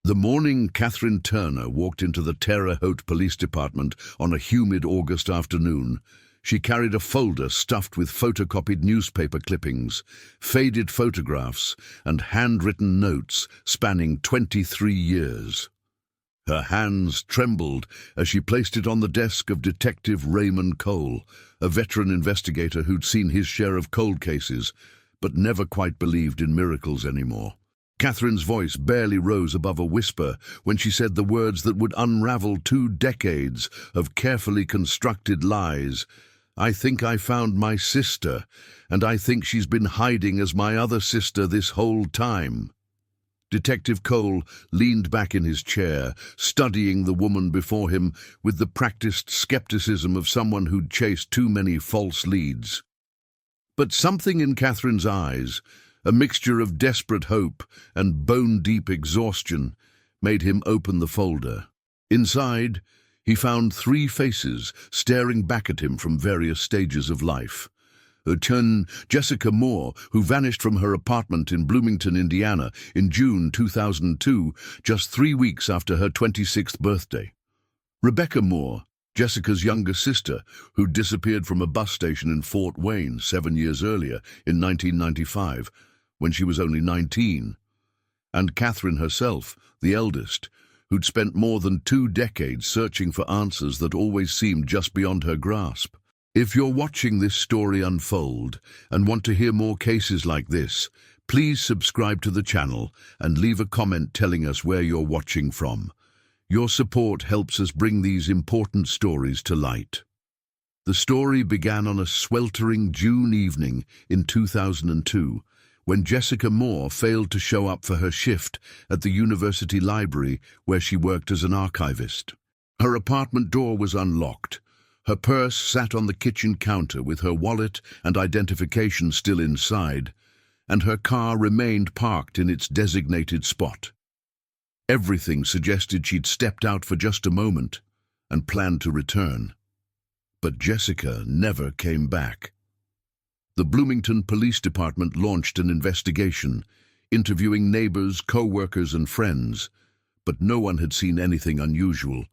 The morning Katherine Turner walked into the Terre Haute Police Department on a humid August afternoon, she carried a folder stuffed with photocopied newspaper clippings, faded photographs, and handwritten notes spanning 23 years. Her hands trembled as she placed it on the desk of Detective Raymond Cole, a veteran investigator who'd seen his share of cold cases, but never quite believed in miracles anymore. Katherine's voice barely rose above a whisper when she said the words that would unravel 2 decades of carefully constructed lies. "I think I found my sister, and I think she's been hiding as my other sister this whole time." Detective Cole leaned back in his chair, studying the woman before him with the practiced skepticism of someone who'd chased too many false leads. But something in Katherine's eyes, a mixture of desperate hope and bone-deep exhaustion, made him open the folder. Inside, he found 3 faces staring back at him from various stages of life. Jessica Moore, who vanished from her apartment in Bloomington, Indiana, in June 2002, just 3 weeks after her 26th birthday. Rebecca Moore, Jessica's younger sister, who disappeared from a bus station in Fort Wayne 7 years earlier, in 1995, when she was only 19. And Katherine herself, the eldest, who'd spent more than 2 decades searching for answers that always seemed just beyond her grasp. If you're watching this story unfold and want to hear more cases like this, please subscribe to the channel and leave a comment telling us where you're watching from. Your support helps us bring these important stories to light. The story began on a sweltering June evening in 2002, when Jessica Moore failed to show up for her shift at the university library where she worked as an archivist. Her apartment door was unlocked. Her purse sat on the kitchen counter with her wallet and identification still inside, and her car remained parked in its designated spot. Everything suggested she'd stepped out for just a moment and planned to return. But Jessica never came back. The Bloomington Police Department launched an investigation, interviewing neighbors, co-workers, and friends, but no one had seen anything unusual.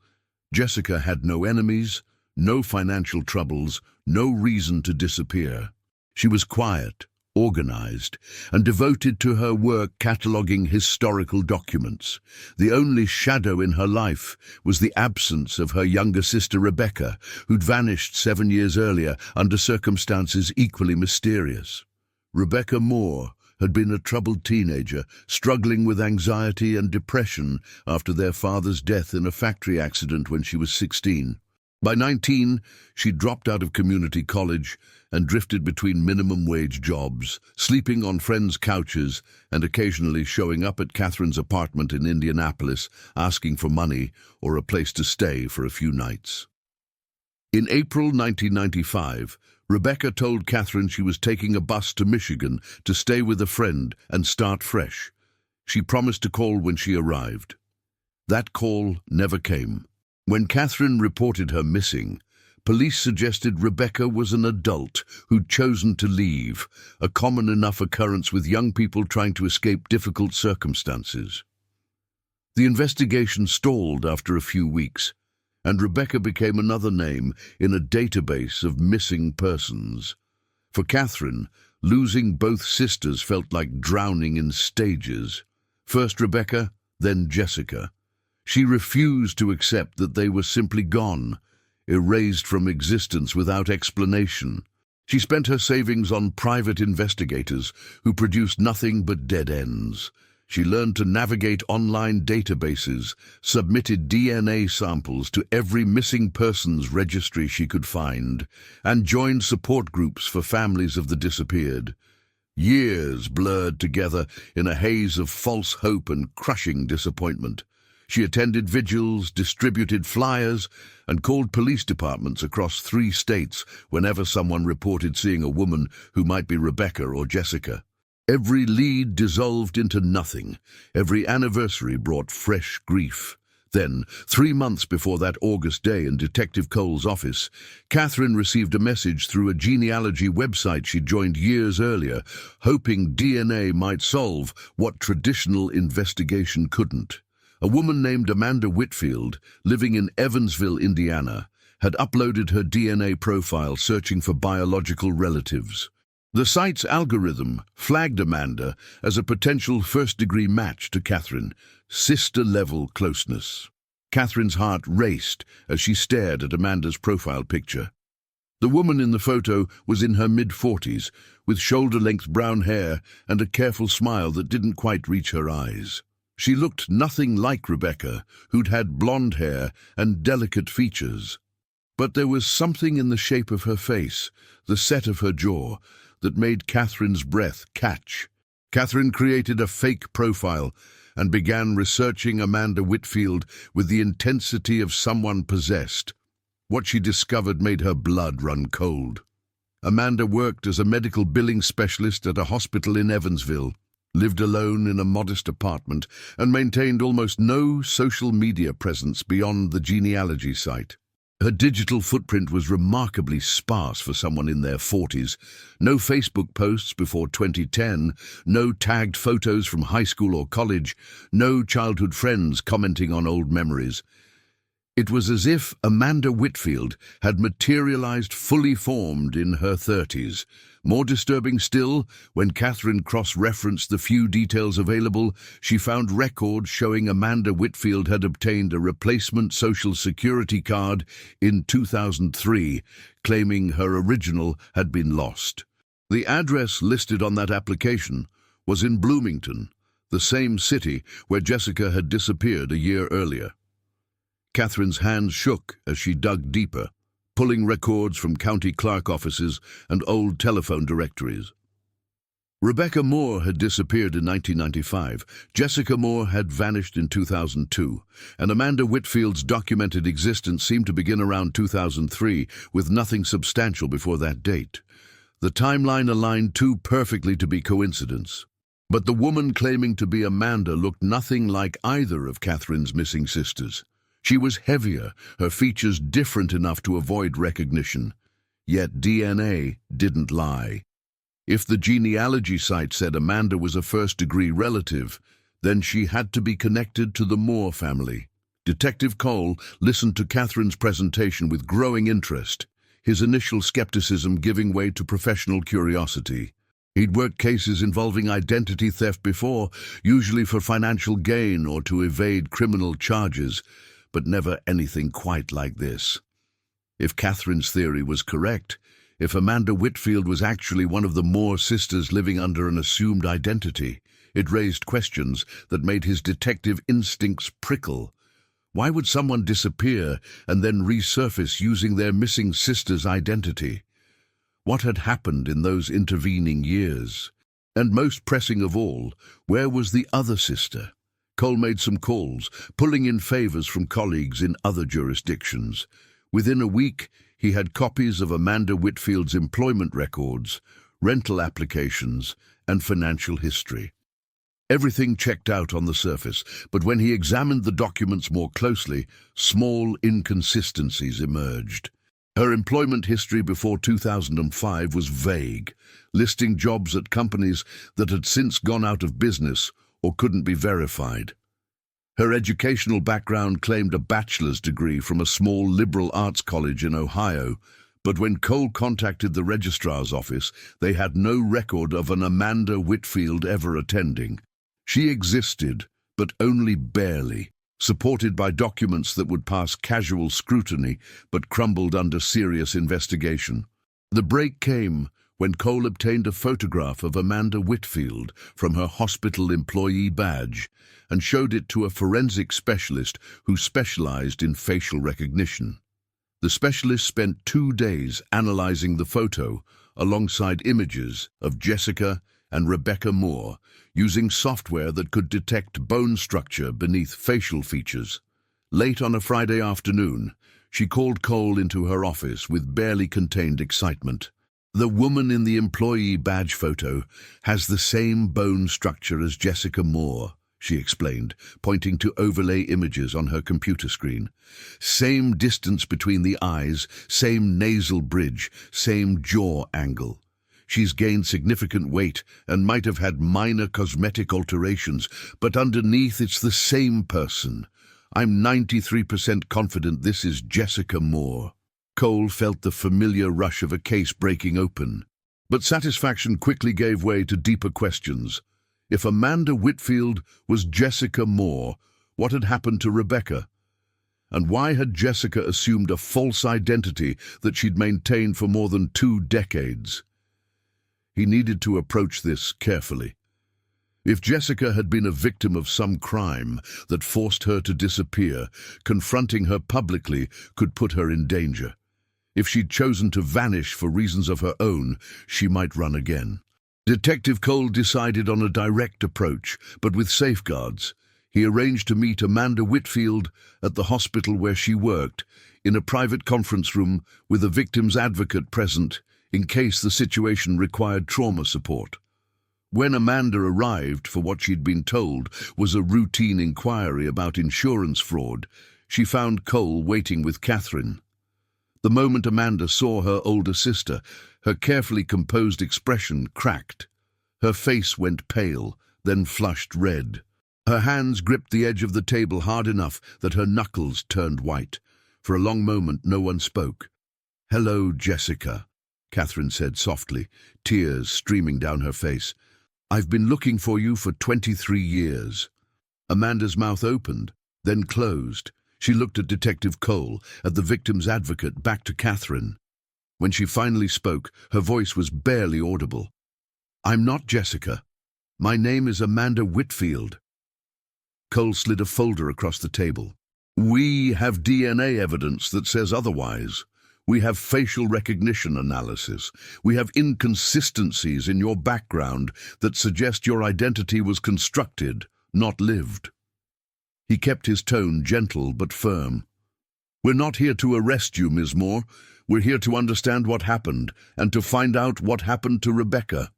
Jessica had no enemies, no financial troubles, no reason to disappear. She was quiet, organized, and devoted to her work cataloging historical documents. The only shadow in her life was the absence of her younger sister Rebecca, who'd vanished 7 years earlier under circumstances equally mysterious. Rebecca Moore had been a troubled teenager, struggling with anxiety and depression after their father's death in a factory accident when she was 16. By 19, she dropped out of community college and drifted between minimum-wage jobs, sleeping on friends' couches and occasionally showing up at Katherine's apartment in Indianapolis, asking for money or a place to stay for a few nights. In April 1995, Rebecca told Katherine she was taking a bus to Michigan to stay with a friend and start fresh. She promised to call when she arrived. That call never came. When Katherine reported her missing, police suggested Rebecca was an adult who'd chosen to leave, a common enough occurrence with young people trying to escape difficult circumstances. The investigation stalled after a few weeks, and Rebecca became another name in a database of missing persons. For Katherine, losing both sisters felt like drowning in stages. First Rebecca, then Jessica. She refused to accept that they were simply gone, erased from existence without explanation. She spent her savings on private investigators who produced nothing but dead ends. She learned to navigate online databases, submitted DNA samples to every missing persons registry she could find, and joined support groups for families of the disappeared. Years blurred together in a haze of false hope and crushing disappointment. She attended vigils, distributed flyers, and called police departments across 3 states whenever someone reported seeing a woman who might be Rebecca or Jessica. Every lead dissolved into nothing. Every anniversary brought fresh grief. Then, 3 months before that August day in Detective Cole's office, Katherine received a message through a genealogy website she joined years earlier, hoping DNA might solve what traditional investigation couldn't. A woman named Amanda Whitfield, living in Evansville, Indiana, had uploaded her DNA profile searching for biological relatives. The site's algorithm flagged Amanda as a potential first-degree match to Katherine, sister-level closeness. Katherine's heart raced as she stared at Amanda's profile picture. The woman in the photo was in her mid-40s, with shoulder-length brown hair and a careful smile that didn't quite reach her eyes. She looked nothing like Rebecca, who'd had blonde hair and delicate features. But there was something in the shape of her face, the set of her jaw, that made Katherine's breath catch. Katherine created a fake profile and began researching Amanda Whitfield with the intensity of someone possessed. What she discovered made her blood run cold. Amanda worked as a medical billing specialist at a hospital in Evansville, lived alone in a modest apartment, and maintained almost no social media presence beyond the genealogy site. Her digital footprint was remarkably sparse for someone in their 40s. No Facebook posts before 2010, no tagged photos from high school or college, no childhood friends commenting on old memories. It was as if Amanda Whitfield had materialized fully formed in her 30s. More disturbing still, when Katherine cross-referenced the few details available, she found records showing Amanda Whitfield had obtained a replacement Social Security card in 2003, claiming her original had been lost. The address listed on that application was in Bloomington, the same city where Jessica had disappeared a year earlier. Katherine's hands shook as she dug deeper, pulling records from county clerk offices and old telephone directories. Rebecca Moore had disappeared in 1995, Jessica Moore had vanished in 2002, and Amanda Whitfield's documented existence seemed to begin around 2003, with nothing substantial before that date. The timeline aligned too perfectly to be coincidence. But the woman claiming to be Amanda looked nothing like either of Katherine's missing sisters. She was heavier, her features different enough to avoid recognition. Yet DNA didn't lie. If the genealogy site said Amanda was a first-degree relative, then she had to be connected to the Moore family. Detective Cole listened to Katherine's presentation with growing interest, his initial skepticism giving way to professional curiosity. He'd worked cases involving identity theft before, usually for financial gain or to evade criminal charges, but never anything quite like this. If Katherine's theory was correct, if Amanda Whitfield was actually one of the Moore sisters living under an assumed identity, it raised questions that made his detective instincts prickle. Why would someone disappear and then resurface using their missing sister's identity? What had happened in those intervening years? And most pressing of all, where was the other sister? Cole made some calls, pulling in favors from colleagues in other jurisdictions. Within a week, he had copies of Amanda Whitfield's employment records, rental applications, and financial history. Everything checked out on the surface, but when he examined the documents more closely, small inconsistencies emerged. Her employment history before 2005 was vague, listing jobs at companies that had since gone out of business or couldn't be verified. Her educational background claimed a bachelor's degree from a small liberal arts college in Ohio, but when Cole contacted the registrar's office, they had no record of an Amanda Whitfield ever attending. She existed, but only barely, supported by documents that would pass casual scrutiny but crumbled under serious investigation. The break came when Cole obtained a photograph of Amanda Whitfield from her hospital employee badge and showed it to a forensic specialist who specialized in facial recognition. The specialist spent 2 days analyzing the photo alongside images of Jessica and Rebecca Moore, using software that could detect bone structure beneath facial features. Late on a Friday afternoon, she called Cole into her office with barely contained excitement. "The woman in the employee badge photo has the same bone structure as Jessica Moore," she explained, pointing to overlay images on her computer screen. "Same distance between the eyes, same nasal bridge, same jaw angle. She's gained significant weight and might have had minor cosmetic alterations, but underneath it's the same person. I'm 93% confident this is Jessica Moore." Cole felt the familiar rush of a case breaking open. But satisfaction quickly gave way to deeper questions. If Amanda Whitfield was Jessica Moore, what had happened to Rebecca? And why had Jessica assumed a false identity that she'd maintained for more than 2 decades? He needed to approach this carefully. If Jessica had been a victim of some crime that forced her to disappear, confronting her publicly could put her in danger. If she'd chosen to vanish for reasons of her own, she might run again. Detective Cole decided on a direct approach, but with safeguards. He arranged to meet Amanda Whitfield at the hospital where she worked, in a private conference room with a victim's advocate present, in case the situation required trauma support. When Amanda arrived for what she'd been told was a routine inquiry about insurance fraud, she found Cole waiting with Katherine. The moment Amanda saw her older sister, her carefully composed expression cracked. Her face went pale, then flushed red. Her hands gripped the edge of the table hard enough that her knuckles turned white. For a long moment, no one spoke. "Hello, Jessica," Katherine said softly, tears streaming down her face. "I've been looking for you for 23 years. Amanda's mouth opened, then closed. She looked at Detective Cole, at the victim's advocate, back to Katherine. When she finally spoke, her voice was barely audible. "I'm not Jessica. My name is Amanda Whitfield." Cole slid a folder across the table. "We have DNA evidence that says otherwise. We have facial recognition analysis. We have inconsistencies in your background that suggest your identity was constructed, not lived." He kept his tone gentle but firm. "We're not here to arrest you, Ms. Moore. We're here to understand what happened and to find out what happened to Rebecca."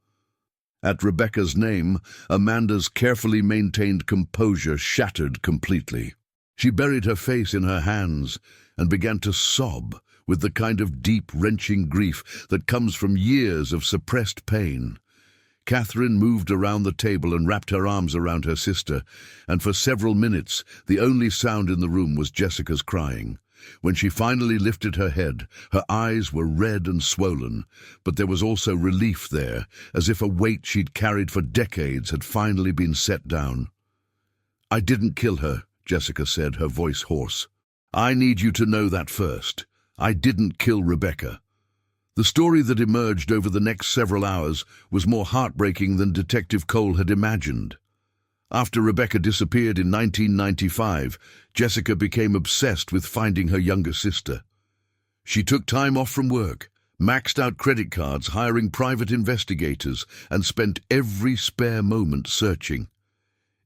At Rebecca's name, Amanda's carefully maintained composure shattered completely. She buried her face in her hands and began to sob with the kind of deep, wrenching grief that comes from years of suppressed pain. Katherine moved around the table and wrapped her arms around her sister, and for several minutes the only sound in the room was Jessica's crying. When she finally lifted her head, her eyes were red and swollen, but there was also relief there, as if a weight she'd carried for decades had finally been set down. "I didn't kill her," Jessica said, her voice hoarse. "I need you to know that first. I didn't kill Rebecca." The story that emerged over the next several hours was more heartbreaking than Detective Cole had imagined. After Rebecca disappeared in 1995, Jessica became obsessed with finding her younger sister. She took time off from work, maxed out credit cards, hiring private investigators, and spent every spare moment searching.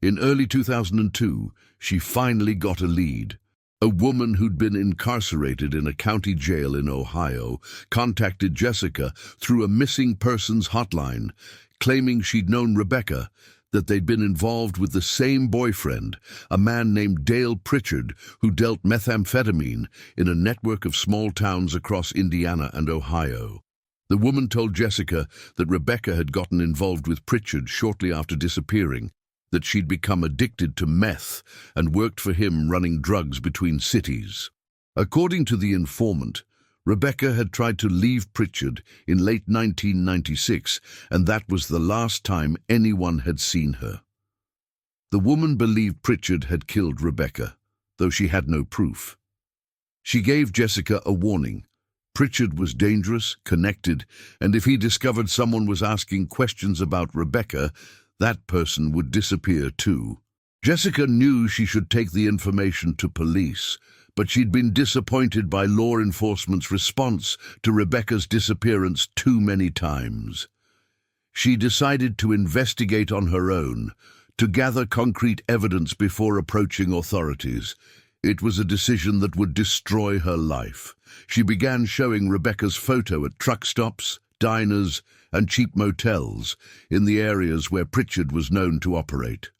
In early 2002, she finally got a lead. A woman who'd been incarcerated in a county jail in Ohio contacted Jessica through a missing persons hotline, claiming she'd known Rebecca, that they'd been involved with the same boyfriend, a man named Dale Pritchard, who dealt methamphetamine in a network of small towns across Indiana and Ohio. The woman told Jessica that Rebecca had gotten involved with Pritchard shortly after disappearing, that she'd become addicted to meth and worked for him running drugs between cities. According to the informant, Rebecca had tried to leave Pritchard in late 1996, and that was the last time anyone had seen her. The woman believed Pritchard had killed Rebecca, though she had no proof. She gave Jessica a warning. Pritchard was dangerous, connected, and if he discovered someone was asking questions about Rebecca, that person would disappear too. Jessica knew she should take the information to police, but she'd been disappointed by law enforcement's response to Rebecca's disappearance too many times. She decided to investigate on her own, to gather concrete evidence before approaching authorities. It was a decision that would destroy her life. She began showing Rebecca's photo at truck stops, diners, and cheap motels in the areas where Pritchard was known to operate.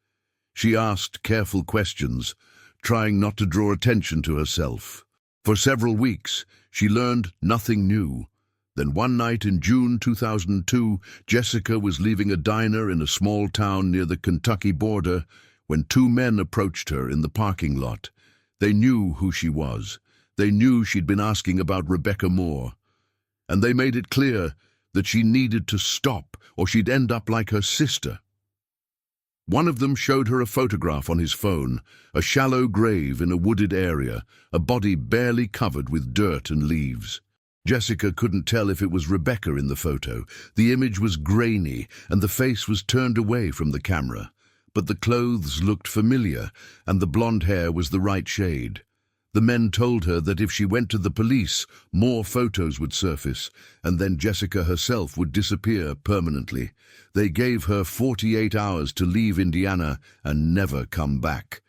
She asked careful questions, trying not to draw attention to herself. For several weeks, she learned nothing new, Then one night in June 2002, Jessica was leaving a diner in a small town near the Kentucky border when two men approached her in the parking lot. They knew who she was. They knew she'd been asking about Rebecca Moore. And they made it clear that she needed to stop or she'd end up like her sister. One of them showed her a photograph on his phone, a shallow grave in a wooded area, a body barely covered with dirt and leaves. Jessica couldn't tell if it was Rebecca in the photo. The image was grainy and the face was turned away from the camera. But the clothes looked familiar and the blonde hair was the right shade. The men told her that if she went to the police, more photos would surface, and then Jessica herself would disappear permanently. They gave her 48 hours to leave Indiana and never come back.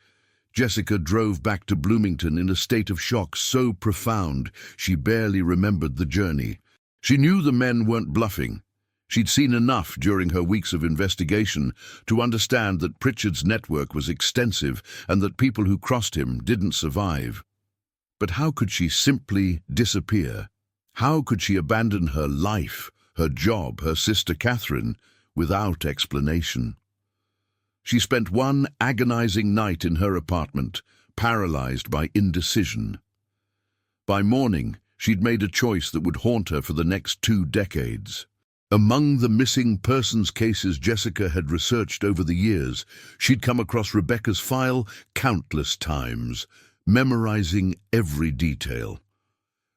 Jessica drove back to Bloomington in a state of shock so profound she barely remembered the journey. She knew the men weren't bluffing. She'd seen enough during her weeks of investigation to understand that Pritchard's network was extensive and that people who crossed him didn't survive. But how could she simply disappear? How could she abandon her life, her job, her sister Katherine, without explanation? She spent one agonizing night in her apartment, paralyzed by indecision. By morning, she'd made a choice that would haunt her for the next 2 decades. Among the missing persons cases Jessica had researched over the years, she'd come across Rebecca's file countless times, memorizing every detail.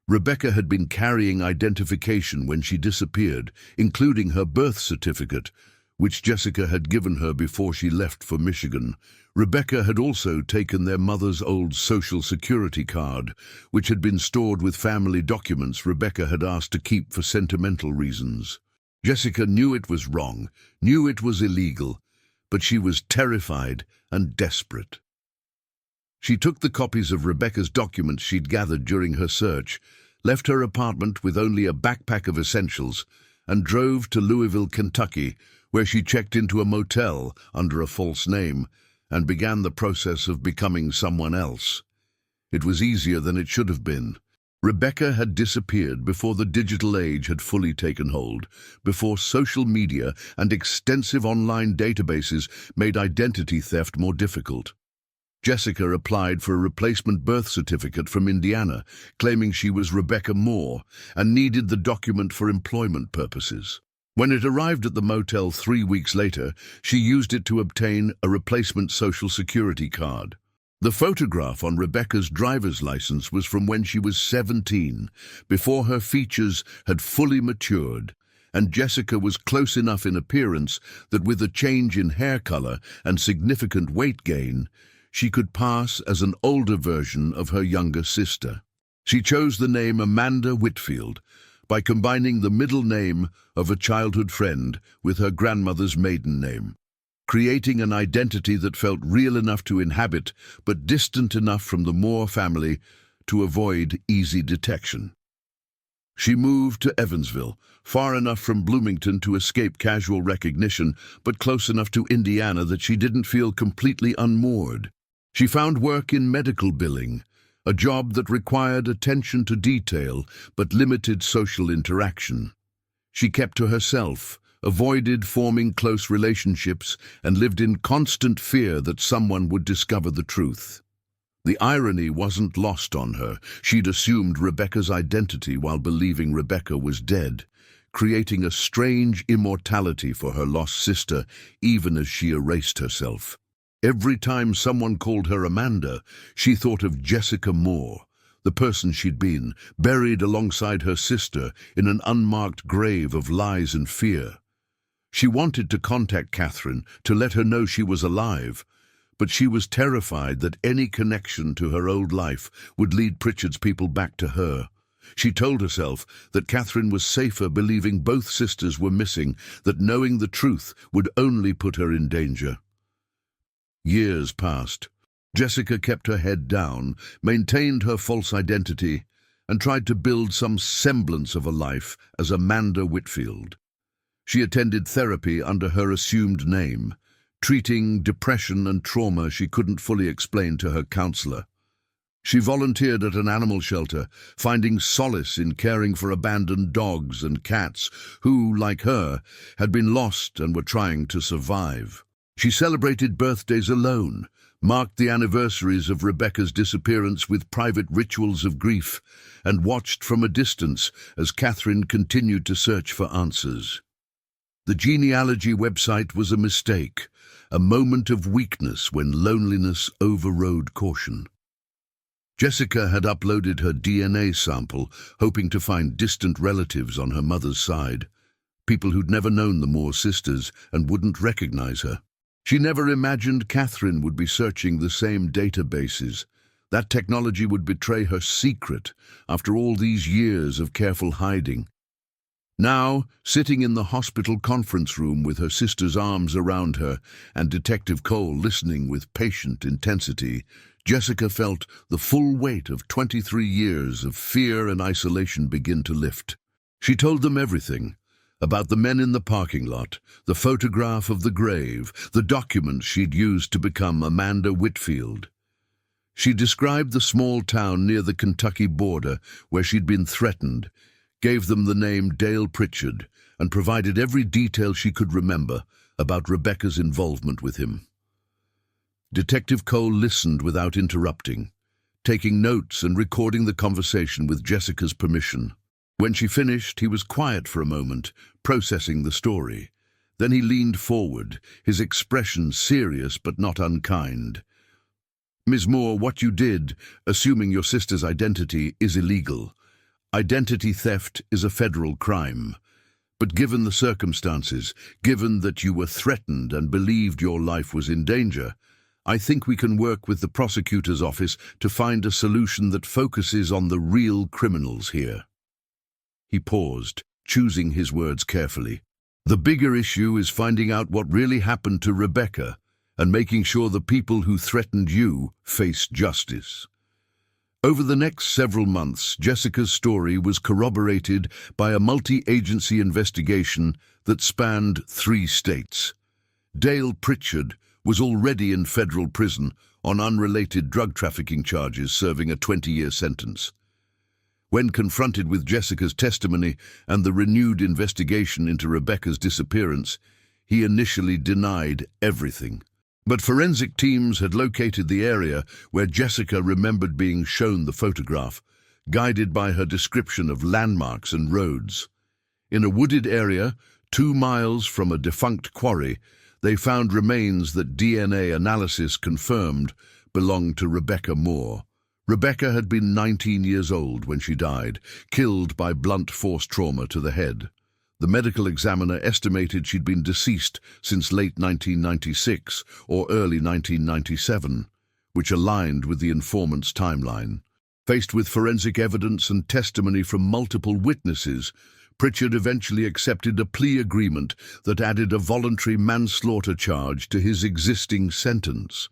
Rebecca had been carrying identification when she disappeared, including her birth certificate, which Jessica had given her before she left for Michigan. Rebecca had also taken their mother's old Social Security card, which had been stored with family documents Rebecca had asked to keep for sentimental reasons. Jessica knew it was wrong, knew it was illegal, but she was terrified and desperate. She took the copies of Rebecca's documents she'd gathered during her search, left her apartment with only a backpack of essentials, and drove to Louisville, Kentucky, where she checked into a motel under a false name and began the process of becoming someone else. It was easier than it should have been. Rebecca had disappeared before the digital age had fully taken hold, before social media and extensive online databases made identity theft more difficult. Jessica applied for a replacement birth certificate from Indiana, claiming she was Rebecca Moore and needed the document for employment purposes. When it arrived at the motel 3 weeks later, she used it to obtain a replacement Social Security card. The photograph on Rebecca's driver's license was from when she was 17, before her features had fully matured, and Jessica was close enough in appearance that with a change in hair color and significant weight gain, she could pass as an older version of her younger sister. She chose the name Amanda Whitfield by combining the middle name of a childhood friend with her grandmother's maiden name, creating an identity that felt real enough to inhabit but distant enough from the Moore family to avoid easy detection. She moved to Evansville, far enough from Bloomington to escape casual recognition, but close enough to Indiana that she didn't feel completely unmoored. She found work in medical billing, a job that required attention to detail but limited social interaction. She kept to herself, avoided forming close relationships, and lived in constant fear that someone would discover the truth. The irony wasn't lost on her. She'd assumed Rebecca's identity while believing Rebecca was dead, creating a strange immortality for her lost sister, even as she erased herself. Every time someone called her Amanda, she thought of Jessica Moore, the person she'd been, buried alongside her sister in an unmarked grave of lies and fear. She wanted to contact Katherine to let her know she was alive, but she was terrified that any connection to her old life would lead Pritchard's people back to her. She told herself that Katherine was safer believing both sisters were missing, that knowing the truth would only put her in danger. Years passed. Jessica kept her head down, maintained her false identity, and tried to build some semblance of a life as Amanda Whitfield. She attended therapy under her assumed name, treating depression and trauma she couldn't fully explain to her counselor. She volunteered at an animal shelter, finding solace in caring for abandoned dogs and cats who, like her, had been lost and were trying to survive. She celebrated birthdays alone, marked the anniversaries of Rebecca's disappearance with private rituals of grief, and watched from a distance as Katherine continued to search for answers. The genealogy website was a mistake, a moment of weakness when loneliness overrode caution. Jessica had uploaded her DNA sample, hoping to find distant relatives on her mother's side, people who'd never known the Moore sisters and wouldn't recognize her. She never imagined Katherine would be searching the same databases. That technology would betray her secret after all these years of careful hiding. Now, sitting in the hospital conference room with her sister's arms around her and Detective Cole listening with patient intensity, Jessica felt the full weight of 23 years of fear and isolation begin to lift. She told them everything, about the men in the parking lot, the photograph of the grave, the documents she'd used to become Amanda Whitfield. She described the small town near the Kentucky border where she'd been threatened, gave them the name Dale Pritchard, and provided every detail she could remember about Rebecca's involvement with him. Detective Cole listened without interrupting, taking notes and recording the conversation with Jessica's permission. When she finished, he was quiet for a moment, processing the story. Then he leaned forward, his expression serious but not unkind. "Ms. Moore, what you did, assuming your sister's identity, is illegal. Identity theft is a federal crime. But given the circumstances, given that you were threatened and believed your life was in danger, I think we can work with the prosecutor's office to find a solution that focuses on the real criminals here." He paused, choosing his words carefully. "The bigger issue is finding out what really happened to Rebecca and making sure the people who threatened you face justice." Over the next several months, Jessica's story was corroborated by a multi-agency investigation that spanned 3 states. Dale Pritchard was already in federal prison on unrelated drug trafficking charges, serving a 20-year sentence. When confronted with Jessica's testimony and the renewed investigation into Rebecca's disappearance, he initially denied everything. But forensic teams had located the area where Jessica remembered being shown the photograph, guided by her description of landmarks and roads. In a wooded area, 2 miles from a defunct quarry, they found remains that DNA analysis confirmed belonged to Rebecca Moore. Rebecca had been 19 years old when she died, killed by blunt force trauma to the head. The medical examiner estimated she'd been deceased since late 1996 or early 1997, which aligned with the informant's timeline. Faced with forensic evidence and testimony from multiple witnesses, Pritchard eventually accepted a plea agreement that added a voluntary manslaughter charge to his existing sentence.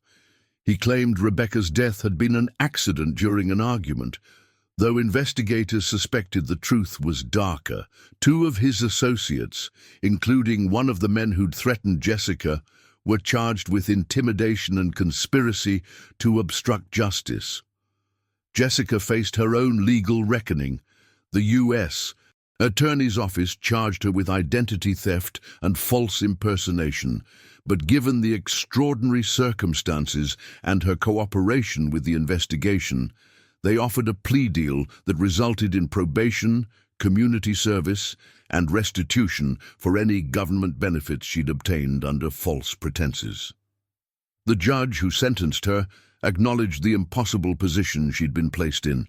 He claimed Rebecca's death had been an accident during an argument, though investigators suspected the truth was darker. 2 of his associates, including one of the men who'd threatened Jessica, were charged with intimidation and conspiracy to obstruct justice. Jessica faced her own legal reckoning. The U.S. Attorney's Office charged her with identity theft and false impersonation, but given the extraordinary circumstances and her cooperation with the investigation, they offered a plea deal that resulted in probation, community service, and restitution for any government benefits she'd obtained under false pretenses. The judge who sentenced her acknowledged the impossible position she'd been placed in,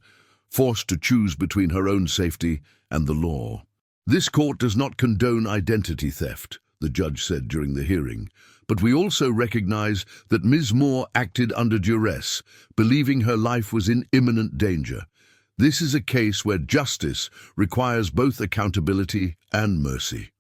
forced to choose between her own safety and the law. "This court does not condone identity theft," the judge said during the hearing, "but we also recognize that Ms. Moore acted under duress, believing her life was in imminent danger. This is a case where justice requires both accountability and mercy."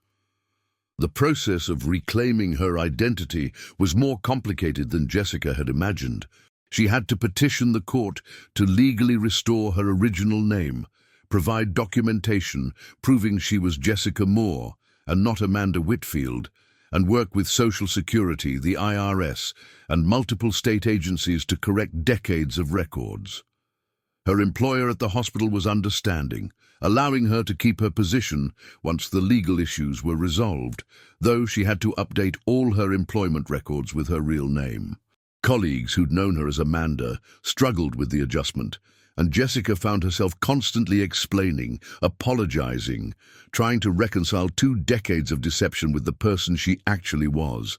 The process of reclaiming her identity was more complicated than Jessica had imagined. She had to petition the court to legally restore her original name, provide documentation proving she was Jessica Moore and not Amanda Whitfield, and work with Social Security, the IRS, and multiple state agencies to correct decades of records. Her employer at the hospital was understanding, allowing her to keep her position once the legal issues were resolved, though she had to update all her employment records with her real name. Colleagues who'd known her as Amanda struggled with the adjustment, and Jessica found herself constantly explaining, apologizing, trying to reconcile 2 decades of deception with the person she actually was.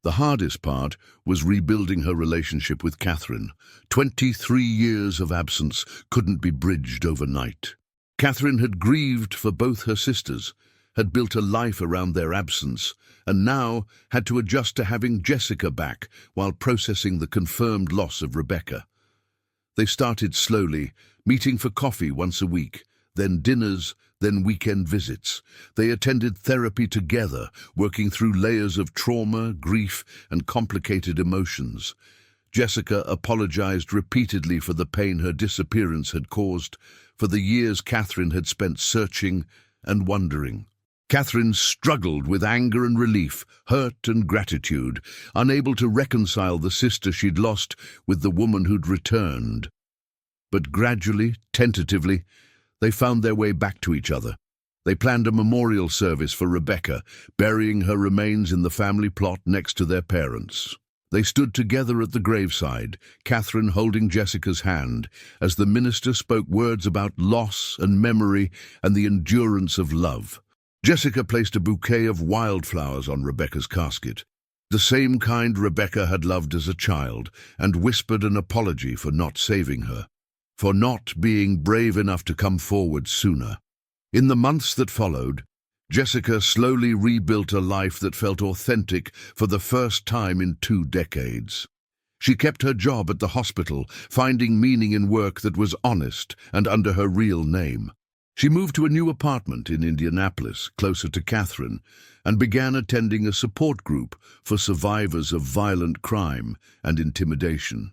The hardest part was rebuilding her relationship with Katherine. 23 years of absence couldn't be bridged overnight. Katherine had grieved for both her sisters, had built a life around their absence, and now had to adjust to having Jessica back while processing the confirmed loss of Rebecca. They started slowly, meeting for coffee once a week, then dinners, then weekend visits. They attended therapy together, working through layers of trauma, grief, and complicated emotions. Jessica apologized repeatedly for the pain her disappearance had caused, for the years Katherine had spent searching and wondering. Katherine struggled with anger and relief, hurt and gratitude, unable to reconcile the sister she'd lost with the woman who'd returned. But gradually, tentatively, they found their way back to each other. They planned a memorial service for Rebecca, burying her remains in the family plot next to their parents. They stood together at the graveside, Katherine holding Jessica's hand, as the minister spoke words about loss and memory and the endurance of love. Jessica placed a bouquet of wildflowers on Rebecca's casket, the same kind Rebecca had loved as a child, and whispered an apology for not saving her, for not being brave enough to come forward sooner. In the months that followed, Jessica slowly rebuilt a life that felt authentic for the first time in 2 decades. She kept her job at the hospital, finding meaning in work that was honest and under her real name. She moved to a new apartment in Indianapolis, closer to Katherine, and began attending a support group for survivors of violent crime and intimidation.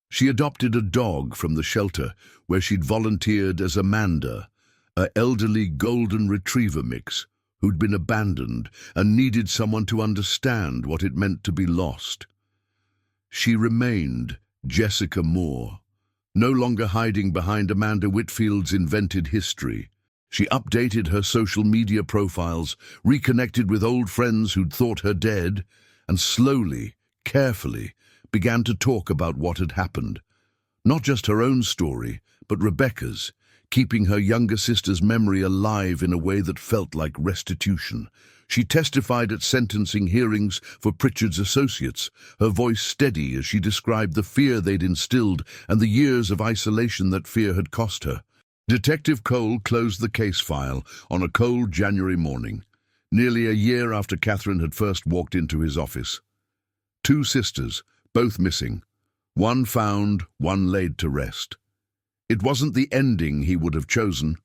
She adopted a dog from the shelter where she'd volunteered as Amanda, an elderly golden retriever mix who'd been abandoned and needed someone to understand what it meant to be lost. She remained Jessica Moore, no longer hiding behind Amanda Whitfield's invented history. She updated her social media profiles, reconnected with old friends who'd thought her dead, and slowly, carefully, began to talk about what had happened. Not just her own story, but Rebecca's, keeping her younger sister's memory alive in a way that felt like restitution. She testified at sentencing hearings for Pritchard's associates, her voice steady as she described the fear they'd instilled and the years of isolation that fear had cost her. Detective Cole closed the case file on a cold January morning, nearly a year after Katherine had first walked into his office. 2 sisters, both missing. One found, one laid to rest. It wasn't the ending he would have chosen.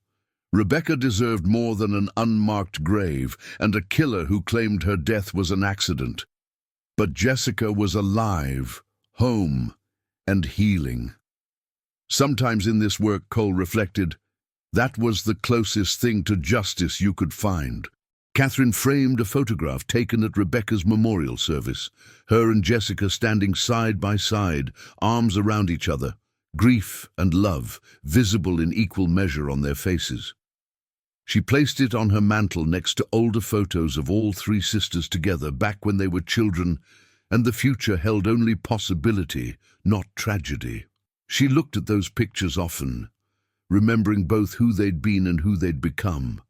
Rebecca deserved more than an unmarked grave and a killer who claimed her death was an accident. But Jessica was alive, home, and healing. Sometimes in this work, Cole reflected, that was the closest thing to justice you could find. Katherine framed a photograph taken at Rebecca's memorial service, her and Jessica standing side by side, arms around each other, grief and love visible in equal measure on their faces. She placed it on her mantel next to older photos of all 3 sisters together back when they were children, and the future held only possibility, not tragedy. She looked at those pictures often, remembering both who they'd been and who they'd become.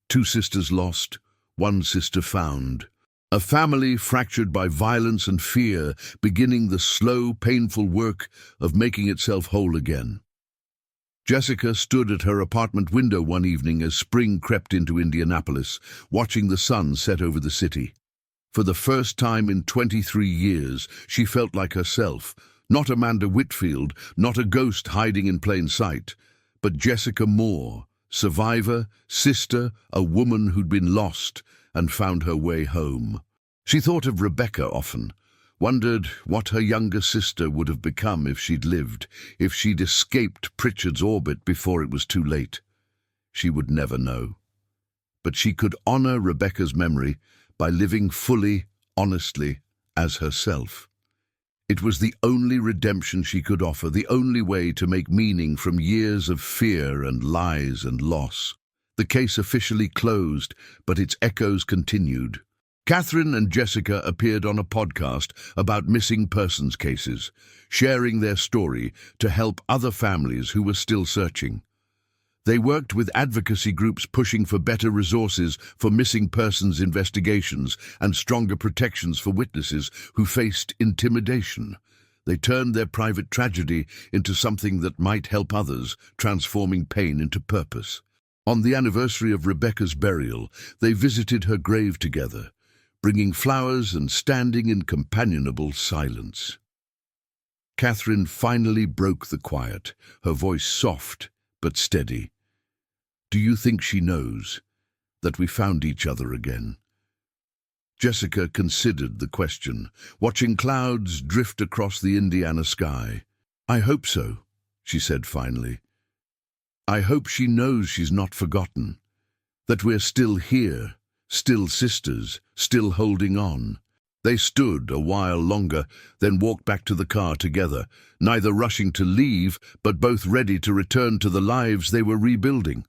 2 sisters lost, 1 sister found. A family fractured by violence and fear, beginning the slow, painful work of making itself whole again. Jessica stood at her apartment window one evening as spring crept into Indianapolis, watching the sun set over the city. For the first time in 23 years, she felt like herself, not Amanda Whitfield, not a ghost hiding in plain sight, but Jessica Moore, survivor, sister, a woman who'd been lost and found her way home. She thought of Rebecca often, wondered what her younger sister would have become if she'd lived, if she'd escaped Pritchard's orbit before it was too late. She would never know. But she could honor Rebecca's memory by living fully, honestly, as herself. It was the only redemption she could offer, the only way to make meaning from years of fear and lies and loss. The case officially closed, but its echoes continued. Katherine and Jessica appeared on a podcast about missing persons cases, sharing their story to help other families who were still searching. They worked with advocacy groups pushing for better resources for missing persons investigations and stronger protections for witnesses who faced intimidation. They turned their private tragedy into something that might help others, transforming pain into purpose. On the anniversary of Rebecca's burial, they visited her grave together, bringing flowers and standing in companionable silence. Katherine finally broke the quiet, her voice soft but steady. "Do you think she knows that we found each other again?" Jessica considered the question, watching clouds drift across the Indiana sky. "I hope so," she said finally. "I hope she knows she's not forgotten, that we're still here, still sisters, still holding on." They stood a while longer, then walked back to the car together, neither rushing to leave, but both ready to return to the lives they were rebuilding.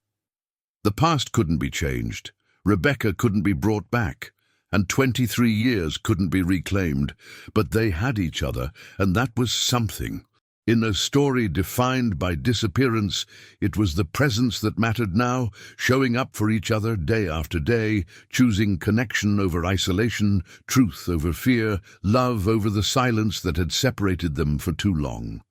The past couldn't be changed, Rebecca couldn't be brought back, and 23 years couldn't be reclaimed, but they had each other, and that was something. In a story defined by disappearance, it was the presence that mattered now, showing up for each other day after day, choosing connection over isolation, truth over fear, love over the silence that had separated them for too long.